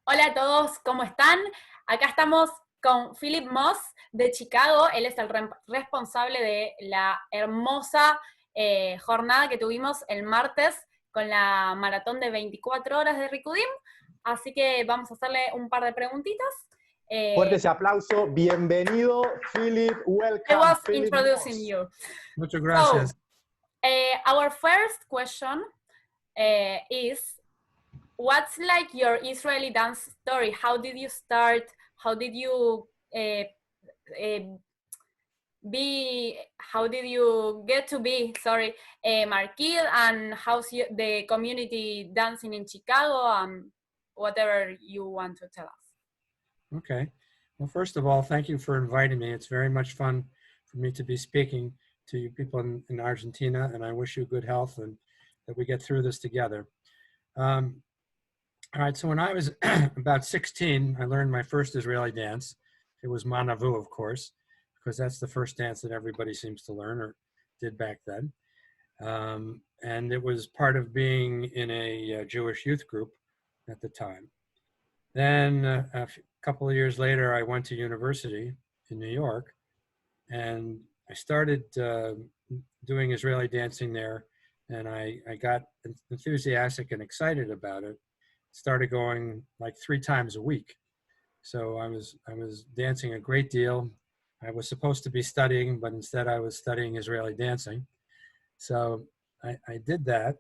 Hola a todos, ¿cómo están? Acá estamos con Philip Moss de Chicago. Él es el responsable de la hermosa jornada que tuvimos el martes con la maratón de 24 horas de Ricudim. Así que vamos a hacerle un par de preguntitas. Fuerte ese aplauso. Bienvenido, Philip. I Welcome, was Philip introducing Moss. you. Mucho gracias. So, our first question is, what's like your Israeli dance story? How did you start? How did you how did you get to be, Marquis, and how's the community dancing in Chicago, whatever you want to tell us. Okay. Well, first of all, thank you for inviting me. It's very much fun for me to be speaking to you people in Argentina, and I wish you good health and that we get through this together. All right, so when I was about 16, I learned my first Israeli dance. It was Manavu, of course, because that's the first dance that everybody seems to learn or did back then. And it was part of being in a Jewish youth group at the time. Then a couple of years later, I went to university in New York, and I started doing Israeli dancing there, and I got enthusiastic and excited about it. Started going like 3 times a week. So I was dancing a great deal. I was supposed to be studying, but instead I was studying Israeli dancing. So I did that.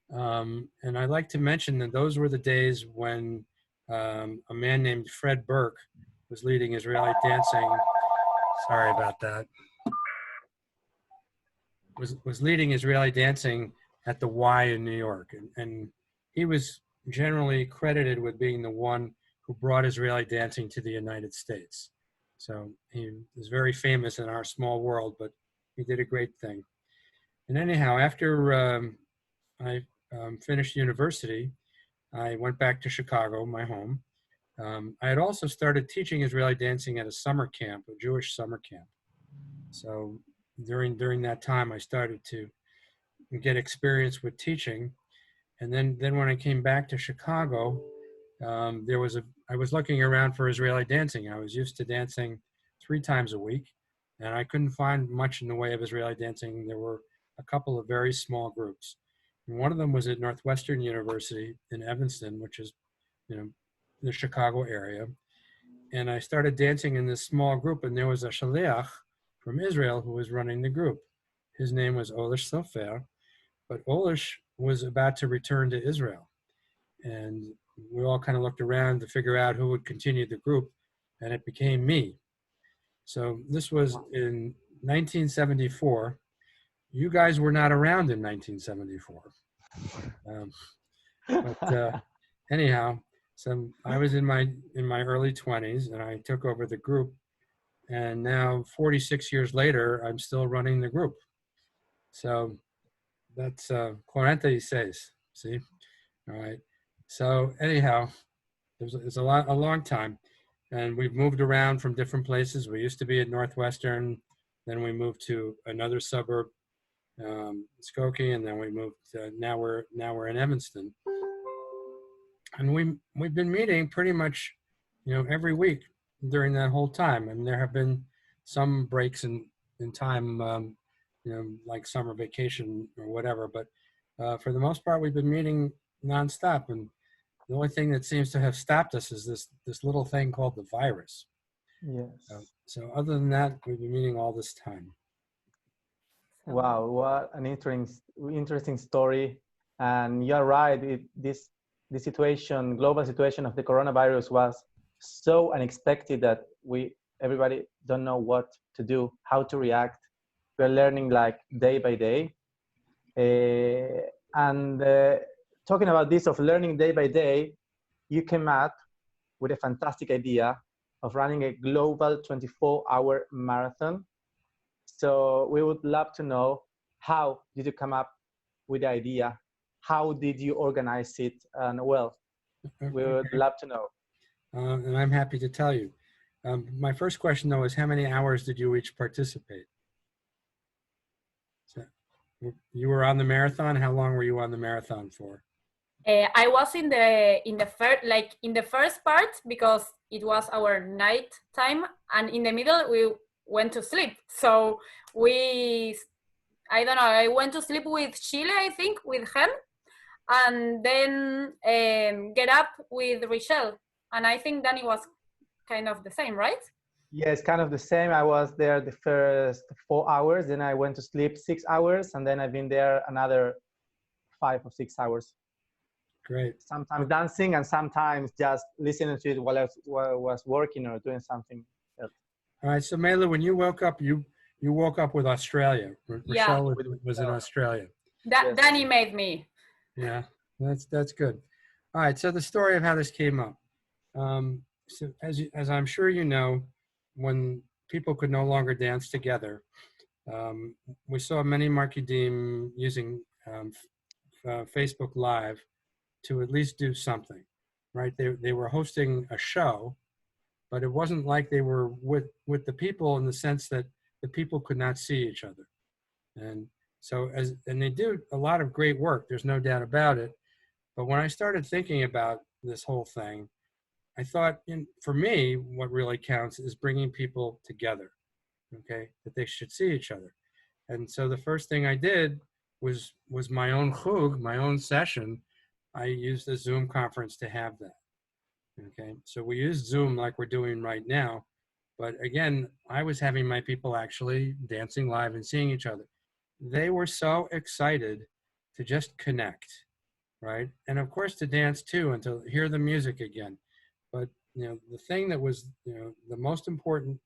And I like to mention that those were the days when a man named Fred Burke was leading Israeli dancing. Sorry about that. Was leading Israeli dancing at the Y in New York. And he was generally credited with being the one who brought Israeli dancing to the United States. So he was very famous in our small world, but he did a great thing. And anyhow, after I finished university, I went back to Chicago, my home. I had also started teaching Israeli dancing at a summer camp, a Jewish summer camp. So during that time, I started to get experience with teaching. And then when I came back to Chicago, I was looking around for Israeli dancing. I was used to dancing 3 times a week, and I couldn't find much in the way of Israeli dancing. There were a couple of very small groups. And one of them was at Northwestern University in Evanston, which is, the Chicago area. And I started dancing in this small group, and there was a shaliach from Israel who was running the group. His name was Olish Sofer, but Olish was about to return to Israel. And we all kind of looked around to figure out who would continue the group, and it became me. So this was in 1974. You guys were not around in 1974. Anyhow, so I was in my early 20s, and I took over the group. And now, 46 years later, I'm still running the group. So that's 46, see? All right. So anyhow, it's a long time. And we've moved around from different places. We used to be at Northwestern, then we moved to another suburb, Skokie, and then we moved now we're in Evanston. And we've been meeting pretty much, every week during that whole time. And there have been some breaks in time, like summer vacation or whatever. But for the most part, we've been meeting nonstop. And the only thing that seems to have stopped us is this little thing called the virus. Yes. So other than that, we've been meeting all this time. Wow, what an interesting story. And you're right, the situation, global situation of the coronavirus was so unexpected that everybody don't know what to do, how to react. We're learning like day by day. Talking about this of learning day by day, you came up with a fantastic idea of running a global 24-hour marathon. So we would love to know, how did you come up with the idea? How did you organize it? And well, we would love to know. And I'm happy to tell you. My first question, though, is how many hours did you each participate? So you were on the marathon. How long were you on the marathon for? I was in the first part because it was our night time, and in the middle we went to sleep. So I don't know, I went to sleep with Chile, I think, with Hen, and then get up with Richelle. And I think Dani was kind of the same, right? Yes, kind of the same. I was there the first 4 hours, then I went to sleep 6 hours, and then I've been there another 5 or 6 hours. Great. Sometimes dancing and sometimes just listening to it while I was working or doing something else. All right. So Mela, when you woke up, you woke up with Australia. Yeah. Rochelle was in Australia. Yes. Dani made me. Yeah, that's good. All right. So the story of how this came up. So as I'm sure you know, when people could no longer dance together, we saw many marketing using Facebook Live to at least do something, right? They were hosting a show, but it wasn't like they were with the people in the sense that the people could not see each other. And so and they do a lot of great work, there's no doubt about it. But when I started thinking about this whole thing, I thought, for me, what really counts is bringing people together, okay? That they should see each other. And so the first thing I did was my own chug, my own session. I used a Zoom conference to have that, okay? So we used Zoom like we're doing right now. But again, I was having my people actually dancing live and seeing each other. They were so excited to just connect, right? And of course to dance too and to hear the music again. But the thing that was the most important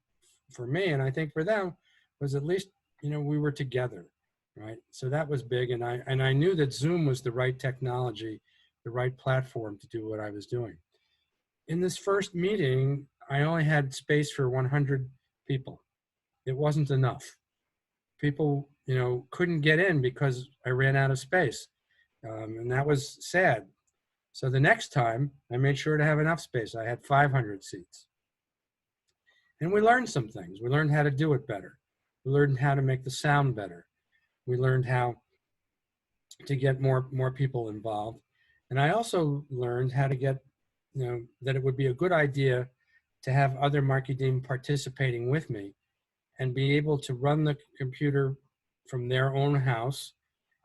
for me, and I think for them, was at least we were together, right? So that was big, and I knew that Zoom was the right technology, the right platform to do what I was doing. In this first meeting, I only had space for 100 people. It wasn't enough. People couldn't get in because I ran out of space, and that was sad. So the next time, I made sure to have enough space. I had 500 seats. And we learned some things. We learned how to do it better. We learned how to make the sound better. We learned how to get more people involved. And I also learned how to get, that it would be a good idea to have other marketing participating with me and be able to run the computer from their own house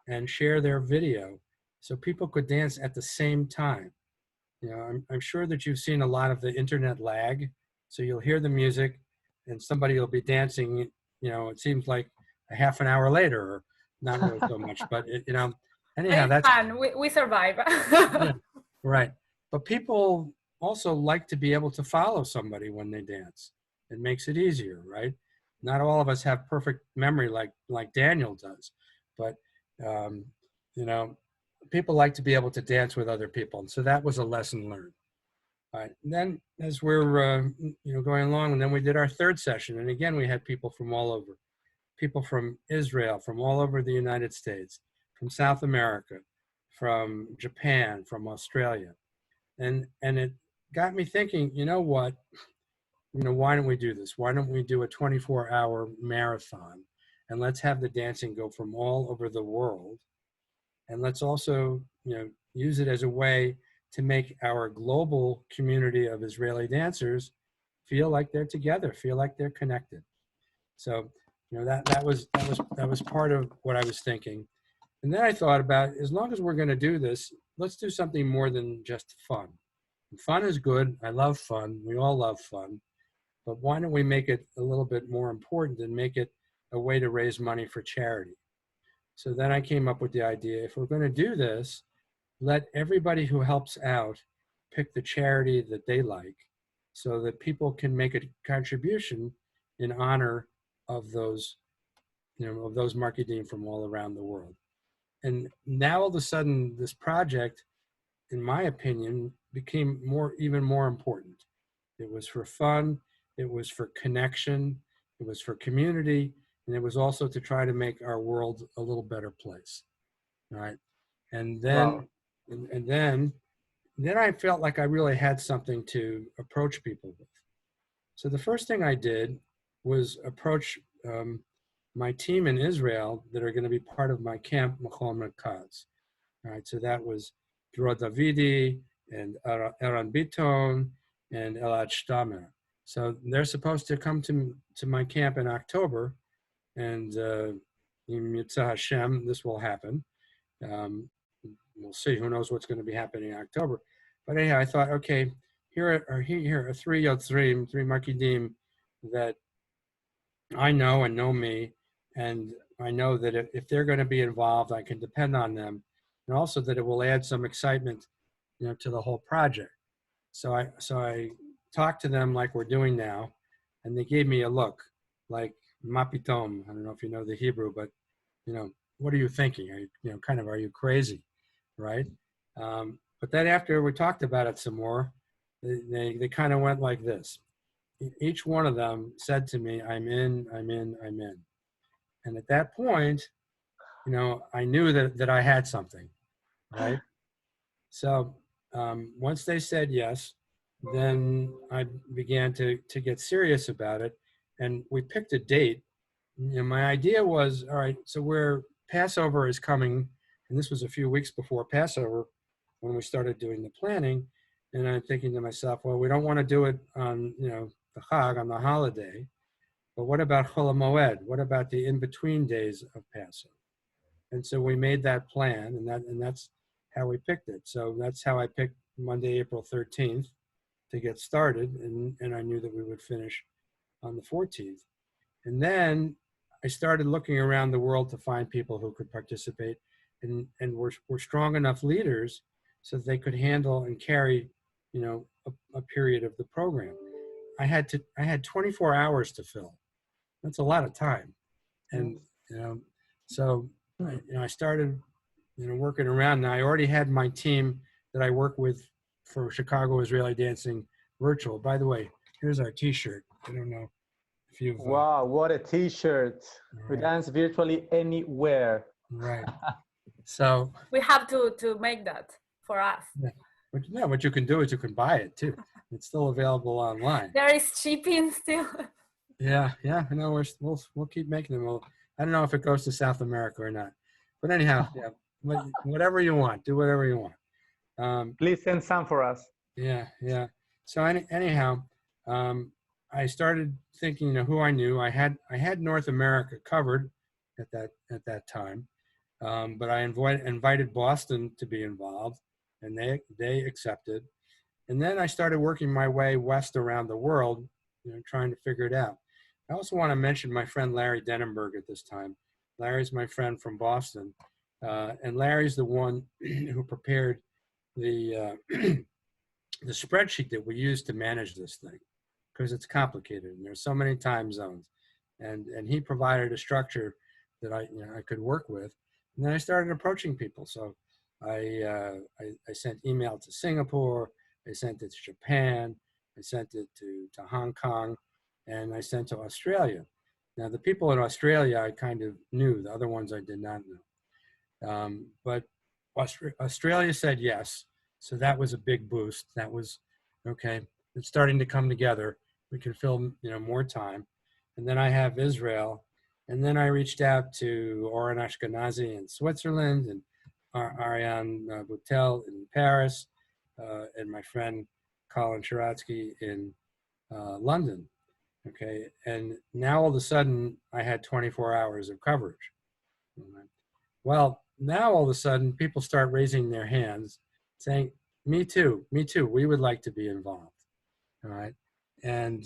and share their video so people could dance at the same time. I'm sure that you've seen a lot of the internet lag. So you'll hear the music and somebody will be dancing, it seems like a half an hour later, or not really so much, but anyhow, that's fun. We survive. Yeah, right. But people also like to be able to follow somebody when they dance. It makes it easier, right? Not all of us have perfect memory like Daniel does, but people like to be able to dance with other people. And so that was a lesson learned. All right. And then as we're going along, and then we did our third session. And again, we had people from all over, people from Israel, from all over the United States, from South America, from Japan, from Australia. And it got me thinking, what? Why don't we do this? Why don't we do a 24-hour marathon? And let's have the dancing go from all over the world. And let's also, use it as a way to make our global community of Israeli dancers feel like they're together, feel like they're connected. So, that was part of what I was thinking. And then I thought about, as long as we're going to do this, let's do something more than just fun. And fun is good. I love fun. We all love fun. But why don't we make it a little bit more important and make it a way to raise money for charity? So then I came up with the idea, if we're going to do this, let everybody who helps out pick the charity that they like so that people can make a contribution in honor of those, of those marketing from all around the world. And now all of a sudden, this project, in my opinion, became even more important. It was for fun, it was for connection, it was for community, and it was also to try to make our world a little better place. All right. And then, wow. and then I felt like I really had something to approach people with. So the first thing I did was approach my team in Israel that are going to be part of my camp, Machol Merkaz. All right. So that was Dror Davidi and Eran Biton and Elad Stammer. So they're supposed to come to my camp in October, and in Yitzhak Hashem, this will happen. We'll see. Who knows what's going to be happening in October? But anyhow, I thought, okay, here are three Yotzrim, three Makidim that I know and know me, and I know that if they're going to be involved, I can depend on them, and also that it will add some excitement, to the whole project. So I talked to them like we're doing now, and they gave me a look, like mapitom. I don't know if you know the Hebrew, but what are you thinking? Are you, are you crazy, right? But then after we talked about it some more, they kind of went like this. Each one of them said to me, I'm in. And at that point, I knew that I had something, right? So once they said yes, then I began to get serious about it. And we picked a date. My idea was, all right, so Passover is coming, and this was a few weeks before Passover when we started doing the planning. And I'm thinking to myself, well, we don't want to do it on, the Chag, on the holiday, but what about Chol HaMoed? What about the in-between days of Passover? And so we made that plan, and that's how we picked it. So that's how I picked Monday, April 13th to get started, and I knew that we would finish on the 14th. And then I started looking around the world to find people who could participate, and were strong enough leaders so that they could handle and carry, a period of the program. I had 24 hours to fill. That's a lot of time, and so I started working around. Now I already had my team that I work with for Chicago Israeli Dancing Virtual. By the way, here's our T-shirt. I don't know if you've. Wow, what a T-shirt! Right. We dance virtually anywhere. Right. So we have to make that for us. Yeah. But what you can do is you can buy it too. It's still available online. There is shipping still. Yeah. No, we'll keep making them. I don't know if it goes to South America or not, but anyhow, yeah. Whatever you want, do whatever you want. Please send some for us. Yeah. So anyhow, I started thinking who I knew. I had North America covered at that time, but I invited Boston to be involved, and they accepted. And then I started working my way west around the world, trying to figure it out. I also want to mention my friend Larry Denenberg at this time. Larry's my friend from Boston, and Larry's the one who prepared the the spreadsheet that we use to manage this thing, because it's complicated and there's so many time zones, and he provided a structure that I could work with. And then I started approaching people. So I sent email to Singapore, I sent it to Japan, I sent it to Hong Kong, and I sent to Australia. Now the people in Australia I kind of knew, the other ones I did not know. But Australia said yes, so that was a big boost. That was, okay, it's starting to come together. We can fill more time. And then I have Israel, and then I reached out to Oren Ashkenazi in Switzerland, and Ariane Boutel in Paris, and my friend Colin Sharatsky in London. Okay, and now all of a sudden I had 24 hours of coverage. Well, now all of a sudden people start raising their hands saying, me too, we would like to be involved. All right, and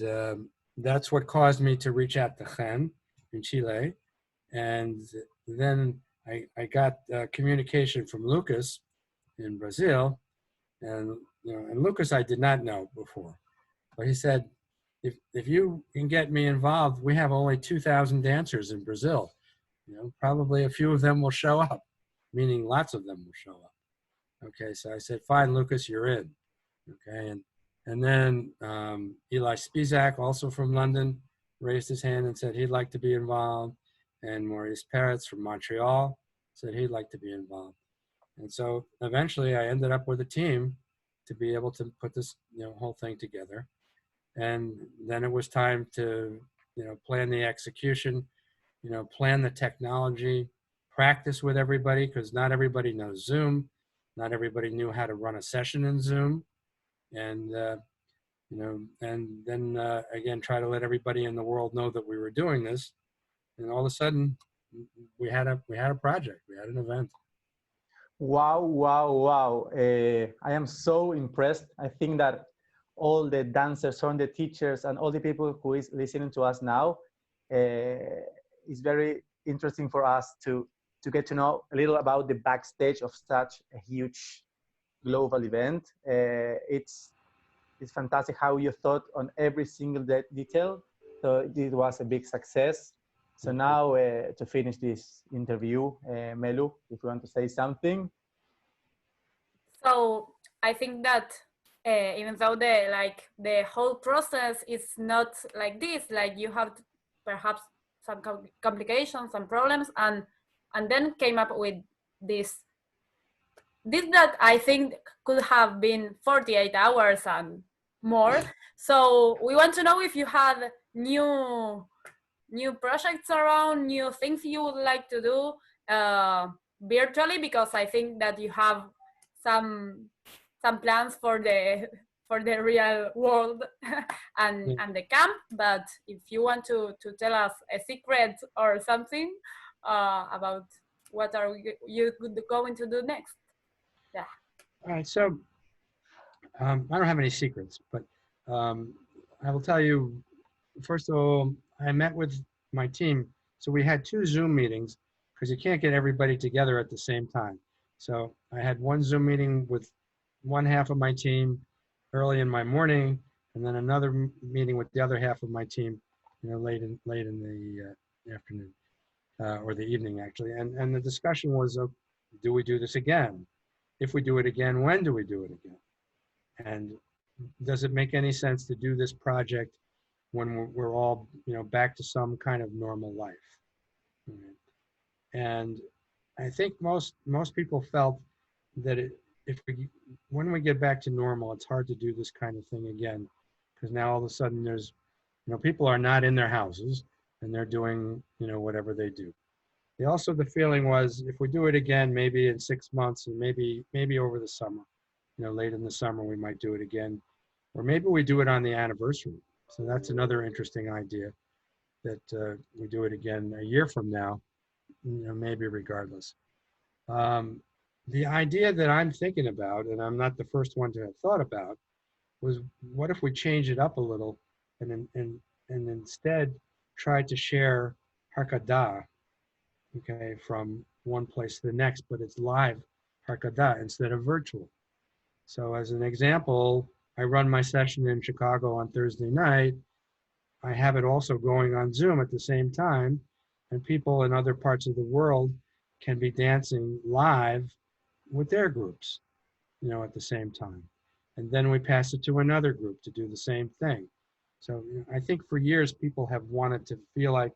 that's what caused me to reach out to Chen in Chile. And then I got communication from Lucas in Brazil, and and Lucas I did not know before, but he said, if you can get me involved, we have only 2,000 dancers in Brazil. Probably a few of them will show up, meaning lots of them will show up. Okay, so I said, fine, Lucas, you're in. Okay, and then Eli Spizak, also from London, raised his hand and said he'd like to be involved. And Maurice Peretz from Montreal said he'd like to be involved. And so eventually I ended up with a team to be able to put this whole thing together. And then it was time to plan the execution, plan the technology, practice with everybody, because not everybody knows Zoom. Not everybody knew how to run a session in Zoom. And, and then again, try to let everybody in the world know that we were doing this. And all of a sudden, we had a project, we had an event. Wow, wow, wow. I am so impressed. I think that all the dancers, all the teachers, and all the people who is listening to us now, is very interesting for us to get to know a little about the backstage of such a huge global event. It's fantastic how you thought on every single detail. So it was a big success. So now to finish this interview, Melu, if you want to say something. So I think that even though the whole process is not like this, like you have perhaps some complications, some problems, and then came up with this that I think could have been 48 hours and more. So we want to know if you had new projects around, new things you would like to do virtually, because I think that you have some plans for the real world and the camp. But if you want to tell us a secret or something about what are you going to do next? Yeah. All right, so I don't have any secrets, but I will tell you, first of all, I met with my team. So we had 2 Zoom meetings because you can't get everybody together at the same time. So I had one Zoom meeting with one half of my team early in my morning, and then another meeting with the other half of my team, late in the afternoon or the evening actually. And the discussion was, do we do this again? If we do it again, when do we do it again? And does it make any sense to do this project when we're all, back to some kind of normal life? And I think most people felt that when we get back to normal, it's hard to do this kind of thing again, because now all of a sudden there's, people are not in their houses and they're doing, whatever they do. The feeling was, if we do it again, maybe in 6 months, and maybe over the summer, late in the summer, we might do it again, or maybe we do it on the anniversary. So that's another interesting idea, that we do it again a year from now, maybe regardless. The idea that I'm thinking about, and I'm not the first one to have thought about, was what if we change it up a little and instead try to share Hakadah, okay, from one place to the next, but it's live Hakadah instead of virtual. So as an example, I run my session in Chicago on Thursday night. I have it also going on Zoom at the same time, and people in other parts of the world can be dancing live with their groups, at the same time. And then we pass it to another group to do the same thing. So I think for years people have wanted to feel like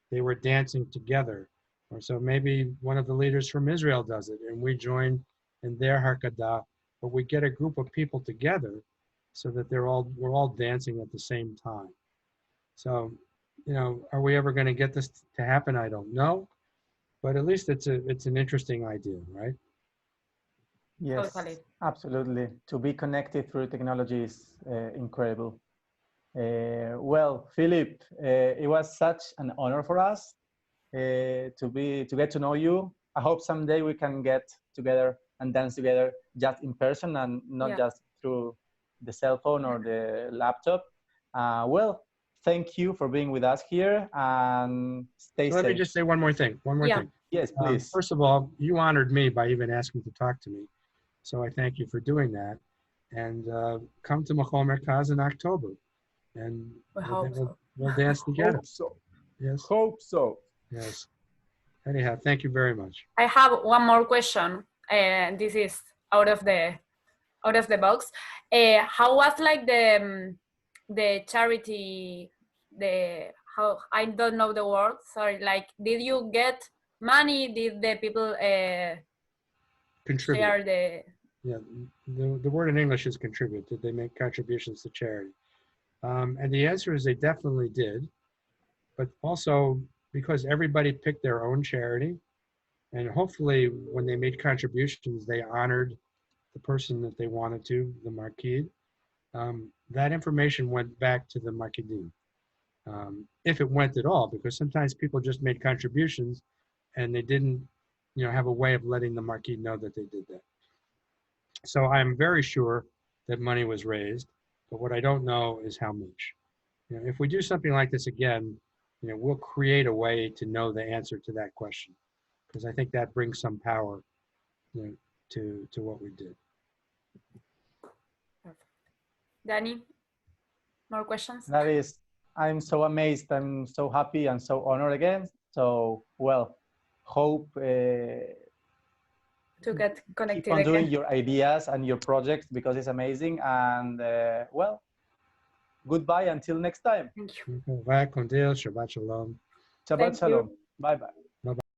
they were dancing together. Or so maybe one of the leaders from Israel does it and we join in their Hakadah, but we get a group of people together so that we're all dancing at the same time. So, are we ever going to get this to happen? I don't know, but at least it's an interesting idea, right? Yes, Totally. Absolutely. To be connected through technology is incredible. Well, Philip, it was such an honor for us to get to know you. I hope someday we can get together and dance together just in person and not just through the cell phone or the laptop. Well, thank you for being with us here, and stay safe. Let me just say one more thing. Yes, please. First of all, you honored me by even asking to talk to me. So I thank you for doing that. And come to Mucho Gracias in October. And we'll dance together. Hope so. Yes. Hope so. Yes. Anyhow, thank you very much. I have one more question, and this is out of the box. How was like the charity? How, I don't know the word. Sorry. Like, did you get money? Did the people contribute? Share the word in English is contribute. Did they make contributions to charity? And the answer is they definitely did. But also because everybody picked their own charity, and hopefully when they made contributions, they honored the person that they wanted to, the marquis, that information went back to the marquis. If it went at all, because sometimes people just made contributions and they didn't, have a way of letting the marquis know that they did that. So I'm very sure that money was raised, but what I don't know is how much. If we do something like this again, we'll create a way to know the answer to that question, because I think that brings some power, to what we did. Perfect. Dani, more questions? That is, I'm so amazed. I'm so happy and so honored again. So, well, hope To get connected keep on again. doing your ideas and your projects, because it's amazing. And well, goodbye until next time. Thank you. Va con Deus, Shabbat Shalom. Shabbat Thank you. Shalom. Bye bye.